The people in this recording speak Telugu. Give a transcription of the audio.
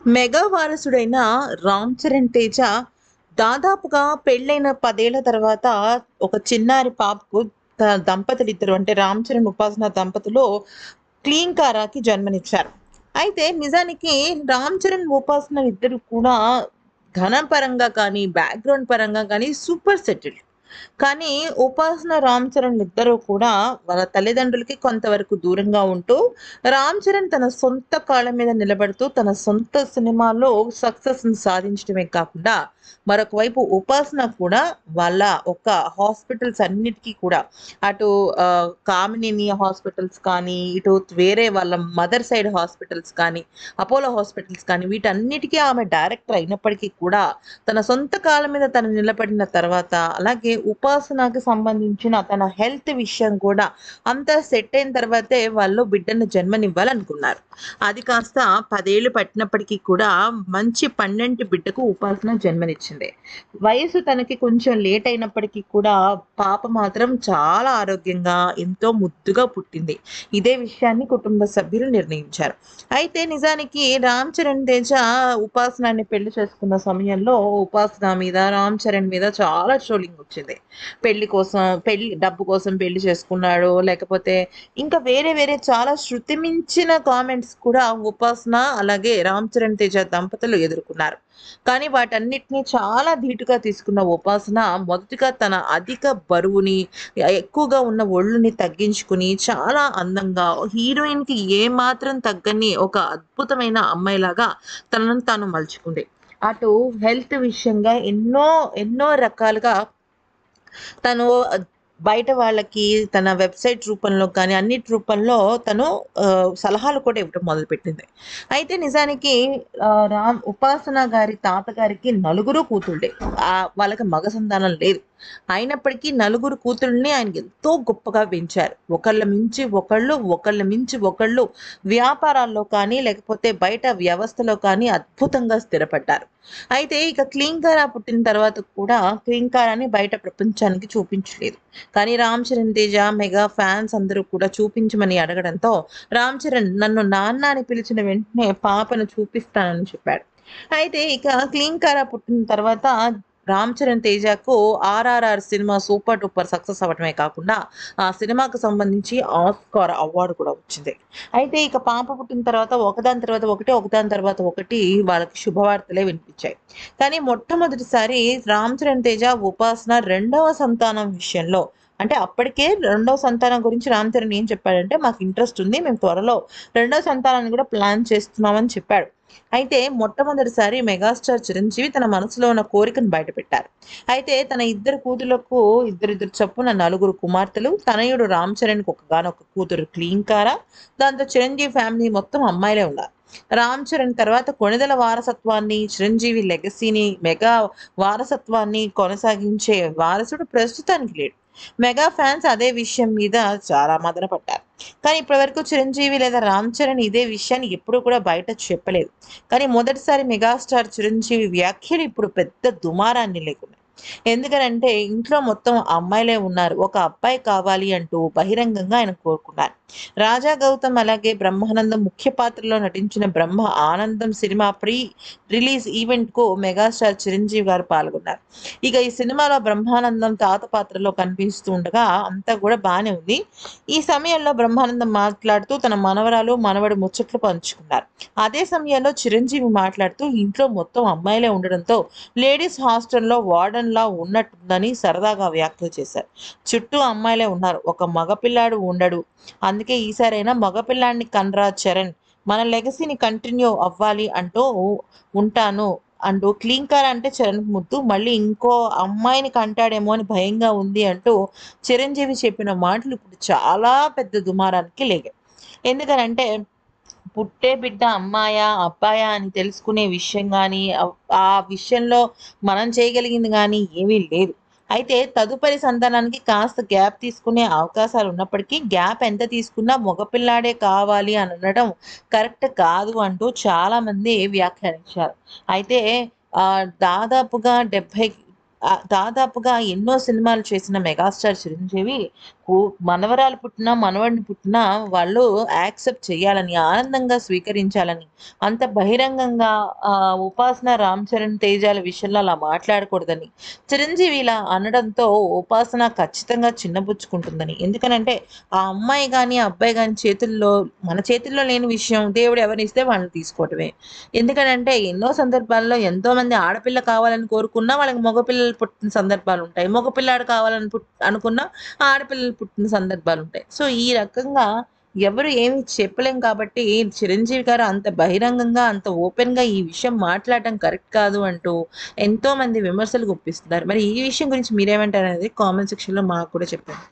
మెగా వారసుడైన 'రామ్ చరణ్ తేజ' దాదాపుగా పెళ్ళైన 10 ఏళ్ల తర్వాత ఒక చిన్నారి పాపకు దంపతులిద్దరు అంటే 'రామ్ చరణ్', 'ఉపాసన' దంపతులు 'క్లీంకారా'కి జన్మనిచ్చారు. అయితే నిజానికి 'రామ్ చరణ్', 'ఉపాసన' ఇద్దరు కూడా ధనం పరంగా కానీ, బ్యాక్‌గ్రౌండ్ పరంగా కానీ సూపర్ సెటిల్డ్. కానీ 'ఉపాసన', 'రామ్ చరణ్' ఇద్దరూ కూడా వాళ్ళ తల్లిదండ్రులకి కొంతవరకు దూరంగా ఉంటూ, 'రామ్ చరణ్' తన సొంత కాళ్ళ మీద నిలబడుతూ, తన సొంత సినిమాలో సక్సెస్‌ని సాధించడమే కాకుండా, మరొక వైపు 'ఉపాసన' కూడా వాళ్ళ ఒక హాస్పిటల్స్ అన్నిటికి కూడా అటు కామినేని హాస్పిటల్స్ కానీ, ఇటు వేరే వాళ్ళ మదర్ సైడ్ హాస్పిటల్స్ కానీ, అపోలో హాస్పిటల్స్ కానీ వీటన్నిటికీ ఆమె డైరెక్టర్ అయినప్పటికీ కూడా, తన సొంత కాళ్ళ మీద తను నిలబడిన తర్వాత, అలాగే 'ఉపాసన'కి సంబంధించిన తన హెల్త్ విషయం కూడా అంతా సెట్ అయిన తర్వాతే వాళ్ళు బిడ్డను జన్మనివ్వాలనుకున్నారు. అది కాస్త 10 ఏళ్లు పట్టినప్పటికీ కూడా మంచి పండంటి బిడ్డకు 'ఉపాసన' జన్మనిచ్చింది. వయసు తనకి కొంచెం లేట్ అయినప్పటికీ కూడా పాప మాత్రం చాలా ఆరోగ్యంగా, ఎంతో ముద్దుగా పుట్టింది. ఇదే విషయాన్ని కుటుంబ సభ్యులు నిర్ణయించారు. అయితే నిజానికి 'రామ్ చరణ్ తేజ' 'ఉపాసన'ని పెళ్లి చేసుకున్న సమయంలో 'ఉపాసన' మీద, 'రామ్ చరణ్' మీద చాలా ట్రోలింగ్ వచ్చింది. డబ్బు కోసం పెళ్లి చేసుకున్నాడు. లేకపోతే ఇంకా వేరే వేరే చాలా శృతి మించిన కామెంట్స్ కూడా 'ఉపాసన' అలాగే 'రామ్ చరణ్ తేజ' దంపతులు ఎదుర్కొన్నారు. కానీ వాటన్నిటిని చాలా ధీటుగా తీసుకున్న 'ఉపాసన' మొదటిగా తన అధిక బరువుని, ఎక్కువగా ఉన్న ఒళ్ళుని తగ్గించుకుని చాలా అందంగా హీరోయిన్‌కి ఏమాత్రం తగ్గని ఒక అద్భుతమైన అమ్మాయిలాగా తనను తాను మలుచుకుంది. అటు హెల్త్ విషయంగా ఎన్నో ఎన్నో రకాలుగా తను బయట వాళ్ళకి తన వెబ్‌సైట్ రూపంలో కానీ, అన్నిటి రూపంలో తను సలహాలు కూడా ఇవ్వడం మొదలుపెట్టింది. అయితే నిజానికి 'ఉపాసన' గారి తాతగారికి నలుగురు కూతుళ్ళే. వాళ్ళకి మగ సంతానం లేదు. అయినప్పటికీ నలుగురు కూతుళ్ళని ఆయన ఎంతో గొప్పగా పెంచారు. ఒకళ్ళ మించి ఒకళ్ళు, ఒకళ్ళ మించి ఒకళ్ళు వ్యాపారాల్లో కానీ, లేకపోతే బయట వ్యవస్థలో కానీ అద్భుతంగా స్థిరపడ్డారు. అయితే ఇక 'క్లీంకార' పుట్టిన తర్వాత కూడా 'క్లీంకారా'ని బయట ప్రపంచానికి చూపించలేదు. కానీ 'రామ్ చరణ్ తేజ' మెగా ఫ్యాన్స్ అందరూ కూడా చూపించమని అడగడంతో 'రామ్ చరణ్' నన్ను నాన్న అని పిలిచిన వెంటనే పాపను చూపిస్తానని చెప్పాడు. అయితే ఇక 'క్లీంకార' పుట్టిన తర్వాత 'రామ్ చరణ్ తేజకు' 'RRR' cinema super duper success అవ్వడమే కాకుండా, ఆ సినిమాకు సంబంధించి ఆస్కార్ అవార్డ్ కూడా వచ్చింది. అయితే ఇక పాప పుట్టిన తర్వాత ఒకదాని తర్వాత ఒకటి, ఒకదాని తర్వాత ఒకటి వాళ్ళకి శుభవార్తలే వినిపించాయి. కానీ మొట్టమొదటిసారి 'రామ్ చరణ్ తేజ', 'ఉపాసన' రెండవ సంతానం విషయంలో అంటే అప్పటికే రెండో సంతానం గురించి 'రామ్ చరణ్' ఏం చెప్పాడంటే, "మాకు ఇంట్రెస్ట్ ఉంది. మేము త్వరలో రెండో సంతానాన్ని కూడా ప్లాన్ చేస్తున్నామని" చెప్పాడు. అయితే మొట్టమొదటిసారి మెగాస్టార్ చిరంజీవి తన మనసులో ఉన్న కోరికను బయటపెట్టారు. అయితే తన ఇద్దరు కూతుర్లకు ఇద్దరిద్దరు చొప్పున నలుగురు కుమార్తెలు, తనయుడు 'రామ్ చరణ్‌కి' ఒక్కగానొక్క కూతురు 'క్లీంకార'. దాంతో చిరంజీవి ఫ్యామిలీ మొత్తం అమ్మాయిలే ఉన్నారు. 'రామ్ చరణ్' తర్వాత కొణిదెల వారసత్వాన్ని, చిరంజీవి లెగసీని, మెగా వారసత్వాన్ని కొనసాగించే వారసుడు ప్రస్తుతానికి లేడు. మెగా ఫ్యాన్స్ అదే విషయం మీద చాలా మదన పడ్డారు. కానీ ఇప్పటివరకు చిరంజీవి లేదా 'రామ్ చరణ్' ఇదే విషయాన్ని ఎప్పుడూ కూడా బయట చెప్పలేదు. కానీ మొదటిసారి మెగాస్టార్ చిరంజీవి వ్యాఖ్యలు ఇప్పుడు పెద్ద దుమారాన్ని లేకున్నాయి. ఎందుకనంటే ఇంట్లో మొత్తం అమ్మాయిలే ఉన్నారు. ఒక అబ్బాయి కావాలి అంటూ బహిరంగంగా ఆయన కోరుకున్నారు. రాజా గౌతమ్ అలాగే బ్రహ్మానందం ముఖ్య పాత్రలో నటించిన 'Brahma Anandam' cinema pre release ఈవెంట్‌కు మెగాస్టార్ చిరంజీవి గారు పాల్గొన్నారు. ఇక ఈ సినిమాలో బ్రహ్మానందం తాత పాత్రలో కనిపిస్తూ ఉండగా అంతా కూడా బానే ఉంది. ఈ సమయంలో బ్రహ్మానందం మాట్లాడుతూ తన మనవరాలు, మనవడి ముచ్చట్లు పంచుకున్నారు. అదే సమయంలో చిరంజీవి మాట్లాడుతూ ఇంట్లో మొత్తం అమ్మాయిలే ఉండడంతో లేడీస్ హాస్టల్‌లో వార్డెన్‌లా ఉన్నట్టుందని సరదాగా వ్యాఖ్యలు చేశారు. చుట్టూ అమ్మాయిలే ఉన్నారు. ఒక మగ పిల్లాడు ఉండడు. అందుకే ఈసారైనా మగ పిల్లాడిని కనరా చరణ్. మన లెగసీని కంటిన్యూ అవ్వాలి అంటూ ఉంటాను అంటూ 'క్లీంకార' అంటే చరణ్‌కి ముద్దు. మళ్ళీ ఇంకో అమ్మాయిని కంటాడేమో అని భయంగా ఉంది అంటూ చిరంజీవి చెప్పిన మాటలు ఇప్పుడు చాలా పెద్ద దుమారానికి లేగాయి. ఎందుకనంటే పుట్టే బిడ్డ అమ్మాయా? అబ్బాయా? అని తెలుసుకునే విషయం గానీ, ఆ విషయంలో మనం చేయగలిగింది గానీ ఏమీ లేదు. అయితే తదుపరి సంతానానికి కాస్త గ్యాప్ తీసుకునే అవకాశాలున్నప్పటికీ, గ్యాప్ ఎంత తీసుకున్నా మగపిల్లాడే కావాలి అని అనడం కరెక్ట్ కాదు అంటూ చాలామంది వ్యాఖ్యానించారు. అయితే దాదాపుగా దాదాపుగా ఎన్నో సినిమాలు చేసిన మెగాస్టార్ చిరంజీవి కు మనవరాలు పుట్టినా, మనవడిని పుట్టినా వాళ్ళు యాక్సెప్ట్ చేయాలని, ఆనందంగా స్వీకరించాలని, అంత బహిరంగంగా 'ఉపాసన', 'రామ్ చరణ్ తేజాల' విషయంలో అలా మాట్లాడకూడదని, చిరంజీవి ఇలా అనడంతో 'ఉపాసన' ఖచ్చితంగా చిన్నబుచ్చుకుంటుందని. ఎందుకనంటే ఆ అమ్మాయి గాని, ఆ అబ్బాయి గాని చేతుల్లో మన చేతుల్లో లేని విషయం దేవుడు ఎవరినిస్తే వాళ్ళని తీసుకోవటమే. ఎందుకనంటే ఎన్నో సందర్భాల్లో ఎంతోమంది ఆడపిల్ల కావాలని కోరుకున్నా వాళ్ళకి మగపిల్లలు పుట్టిన సందర్భాలుంటాయి. మగ పిల్లాడు కావాలని అనుకున్నా ఆడపిల్లలు పుట్టిన సందర్భాలుంటాయి. సో, ఈ రకంగా ఎవరు ఏమి చెప్పలేం కాబట్టి చిరంజీవి గారు అంత బహిరంగంగా, అంత ఓపెన్‌గా ఈ విషయం మాట్లాడటం కరెక్ట్ కాదు అంటూ ఎంతోమంది విమర్శలు గుప్పిస్తున్నారు. మరి ఈ విషయం గురించి మీరేమంటారనేది కామెంట్ సెక్షన్‌లో మాకు కూడా చెప్పండి.